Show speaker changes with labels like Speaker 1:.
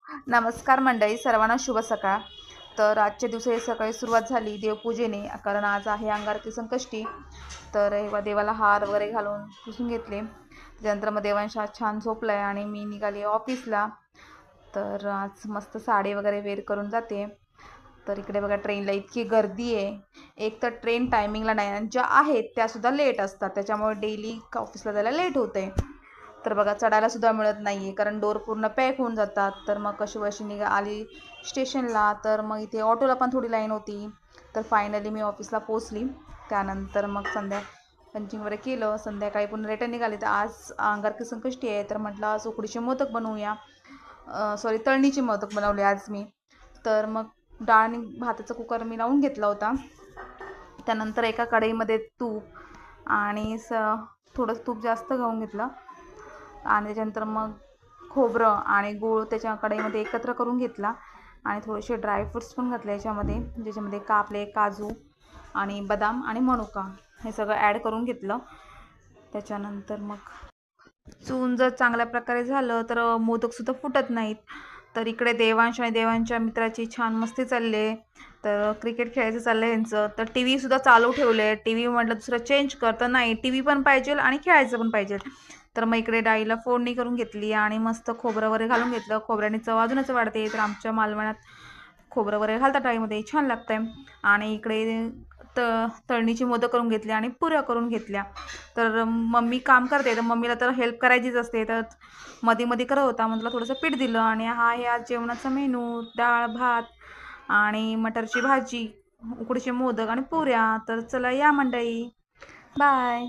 Speaker 1: नमस्कार मंडळी, सर्वांना शुभ सकाळ. तर आजच्या दिवशी सकाळी सुरुवात झाली देवपूजेने, कारण आज आहे अंगारकी संकष्टी. तर देवाला हार वगैरे घालून पुसून घेतले. त्याच्यानंतर मग देवांश आज छान झोपलाय आणि मी निघाली ऑफिसला. तर आज मस्त साडी वगैरे वेअर करून जाते. तर इकडे बघा ट्रेनला इतकी गर्दी आहे. एक तर ट्रेन टायमिंगला नाही आणि ज्या आहेत त्यासुद्धा लेट असतात, त्याच्यामुळे डेली ऑफिसला जायला लेट होते. तर बघा चढायला सुद्धा मिळत नाही आहे, कारण डोर पूर्ण पॅक होऊन जातात. तर मग कशी वशी आली स्टेशनला. तर मग इथे ऑटोला पण थोडी लाईन होती. तर फायनली मी ऑफिसला पोचली. त्यानंतर मग पंचिंग वगैरे केलं. संध्याकाळी पुन्हा रिटर्न निघाली. तर आज अंगारकी संकष्टी आहे, तर म्हटलं आज उकडीचे मोदक बनवूया. सॉरी, तळणीचे मोदक बनवले आज मी. तर मग डाळ आणि भाताचा कुकर मी लावून घेतला होता. त्यानंतर एका कढईमध्ये तूप आणि थोडं तूप जास्त घालून घेतलं आणि त्याच्यानंतर मग खोबरं आणि गूळ त्याच्या कढईमध्ये एकत्र करून घेतला आणि थोडेसे ड्रायफ्रूट्स पण घातले याच्यामध्ये, ज्याच्यामध्ये कापले काजू आणि बदाम आणि मनुका हे सगळं ॲड करून घेतलं. त्याच्यानंतर मग चून जर चांगल्या प्रकारे झालं तर मोदकसुद्धा फुटत नाहीत. तर इकडे देवांश आणि देवांच्या मित्राची छान मस्ती चालली आहे. तर क्रिकेट खेळायचं चाललं आहे यांचं. तर टी व्हीसुद्धा चालू ठेवले आहे. टी व्ही म्हटलं दुसरं चेंज कर, तर नाही, टी व्ही पण पाहिजे आणि खेळायचं पण पाहिजे. तर मग इकडे डाळीला फोडणी करून घेतली आणि मस्त खोबरं वगैरे घालून घेतलं. खोबऱ्याने चव अजूनच वाढते. तर आमच्या मालवणात खोबरं वगैरे घालतात डाळीमध्ये, छान लागतं आहे. आणि इकडे तळणीची मोदक करून घेतली आणि पुऱ्या करून घेतल्या. तर मम्मी काम करते, तर मम्मीला तर हेल्प करायचीच असते. तर मध्ये मध्ये करत होता, म्हटलं थोडंसं पीठ दिलं. आणि हा आहे आज जेवणाचा मेनू: डाळ भात आणि मटरची भाजी, उकडीचे मोदक आणि पुऱ्या. तर चला या मंडळी, बाय.